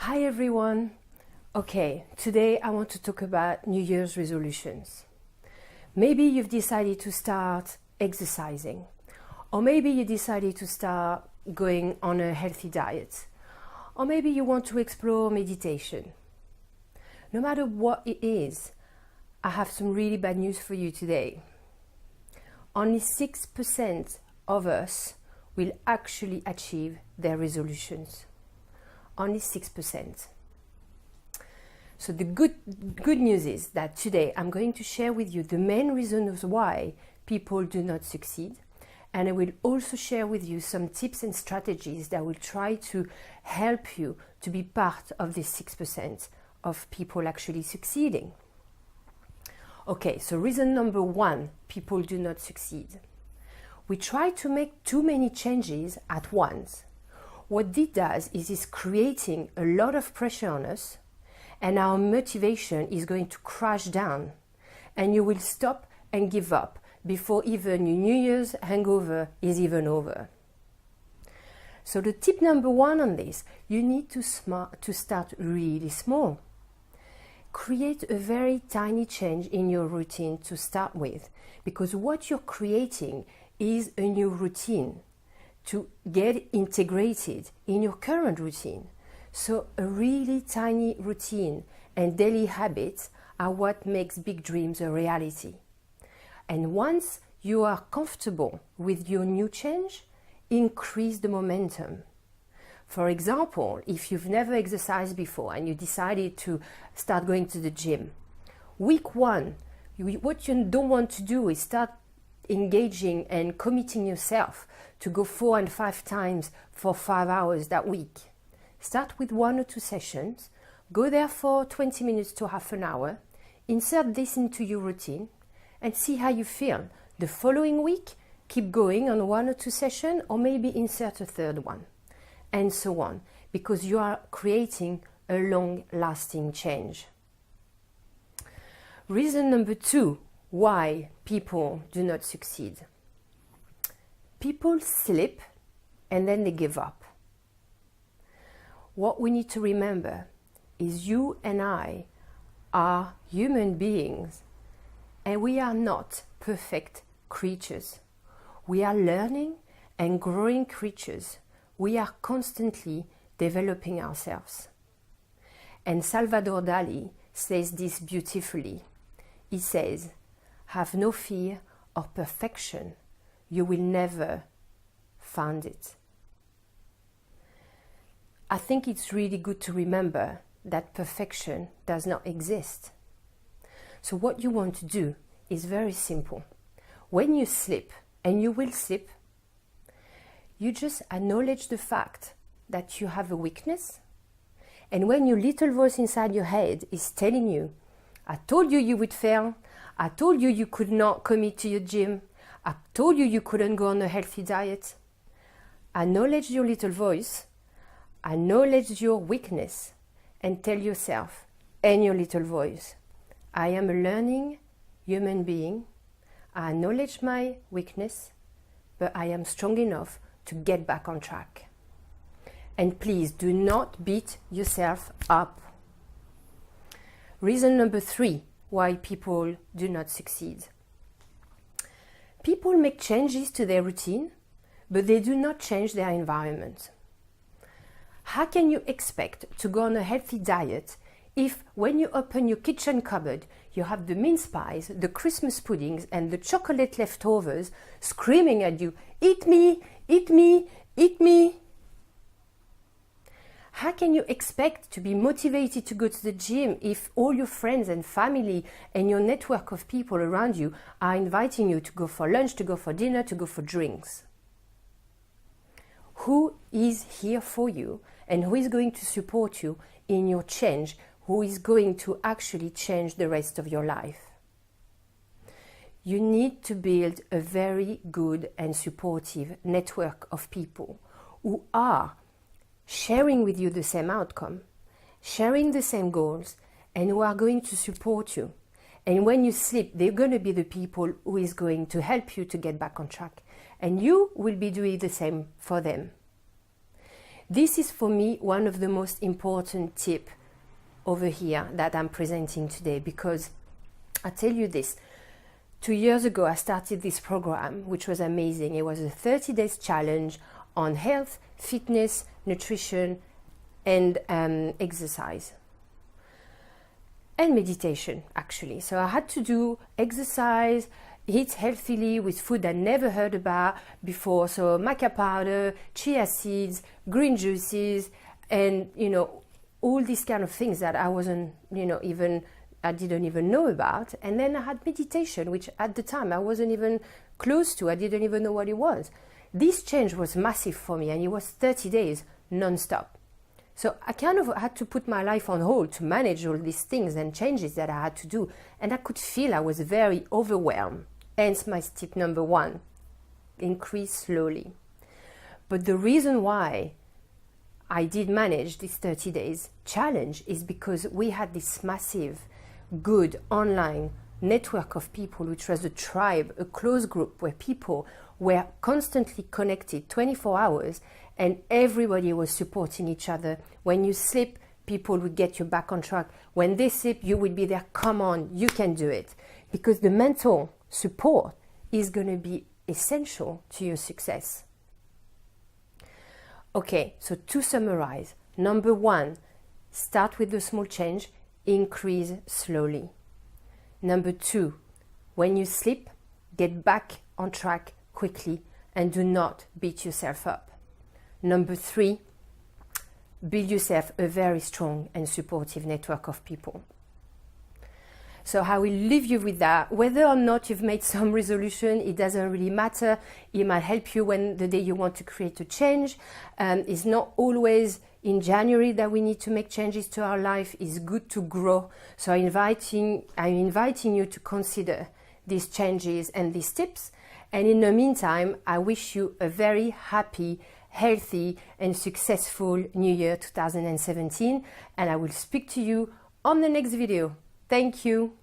Hi everyone. Okay, today I want to talk about New Year's resolutions. Maybe you've decided to start exercising, or maybe you decided to start going on a healthy diet, or maybe you want to explore meditation. No matter what it is, I have some really bad news for you today. Only 6% of us will actually achieve their resolutions. Only 6%. So the good news is that today I'm going to share with you the main reasons why people do not succeed, and I will also share with you some tips and strategies that will try to help you to be part of this 6% of people actually succeeding. Okay, so reason number one, people do not succeed. We try to make too many changes at once. What this does is it's creating a lot of pressure on us, and our motivation is going to crash down, and you will stop and give up before even your New Year's hangover is even over. So the tip number one on this, you need to start really small. Create a very tiny change in your routine to start with, because what you're creating is a new routine to get integrated in your current routine. So a really tiny routine and daily habits are what makes big dreams a reality. And once you are comfortable with your new change, increase the momentum. For example, if you've never exercised before and you decided to start going to the gym, week one, what you don't want to do is start engaging and committing yourself to go 4 and 5 times for 5 hours that week. Start with 1 or 2 sessions, go there for 20 minutes to half an hour, insert this into your routine and see how you feel. The following week, keep going on 1 or 2 sessions, or maybe insert a third one, and so on, because you are creating a long-lasting change. Reason number 2 why people do not succeed. People slip and then they give up. What we need to remember is you and I are human beings, and we are not perfect creatures. We are learning and growing creatures. We are constantly developing ourselves. And Salvador Dali says this beautifully. He says, "Have no fear of perfection. You will never find it." I think it's really good to remember that perfection does not exist. So what you want to do is very simple. When you slip, and you will slip, you just acknowledge the fact that you have a weakness. And when your little voice inside your head is telling you, "I told you you would fail. I told you you could not commit to your gym. I told you you couldn't go on a healthy diet." Acknowledge your little voice, acknowledge your weakness, and tell yourself and your little voice, "I am a learning human being. I acknowledge my weakness, but I am strong enough to get back on track." And please do not beat yourself up. Reason number 3 why people do not succeed. People make changes to their routine, but they do not change their environment. How can you expect to go on a healthy diet if when you open your kitchen cupboard, you have the mince pies, the Christmas puddings, and the chocolate leftovers screaming at you, "Eat me, eat me, eat me"? How can you expect to be motivated to go to the gym if all your friends and family and your network of people around you are inviting you to go for lunch, to go for dinner, to go for drinks? Who is here for you and who is going to support you in your change? Who is going to actually change the rest of your life? You need to build a very good and supportive network of people who are sharing with you the same outcome, sharing the same goals, and who are going to support you. And when you slip, they're going to be the people who is going to help you to get back on track. And you will be doing the same for them. This is for me one of the most important tips over here that I'm presenting today, because I tell you this, 2 years ago I started this program, which was amazing. It was a 30 days challenge on health, fitness, nutrition, and exercise. And meditation, actually. So I had to do exercise, eat healthily with food I never heard about before. So maca powder, chia seeds, green juices, and, all these kind of things that I wasn't, I didn't even know about. And then I had meditation, which at the time I wasn't even close to. I didn't even know what it was. This change was massive for me, and it was 30 days non-stop. So I kind of had to put my life on hold to manage all these things and changes that I had to do. And I could feel I was very overwhelmed. Hence my tip number 1, increase slowly. But the reason why I did manage this 30 days challenge is because we had this massive, good online network of people, which was a tribe, a close group where people were constantly connected 24 hours and everybody was supporting each other. When you slip, people would get you back on track. When they slip, you would be there, come on, you can do it. Because the mental support is going to be essential to your success. Okay, so to summarize, number 1, start with the small change, increase slowly. Number 2, when you slip, get back on track quickly and do not beat yourself up. Number 3, build yourself a very strong and supportive network of people. So I will leave you with that. Whether or not you've made some resolution, it doesn't really matter. It might help you when the day you want to create a change. It's not always in January that we need to make changes to our life. It's good to grow. So I'm inviting you to consider these changes and these tips. And in the meantime, I wish you a very happy, healthy, and successful New Year 2017. And I will speak to you on the next video. Thank you.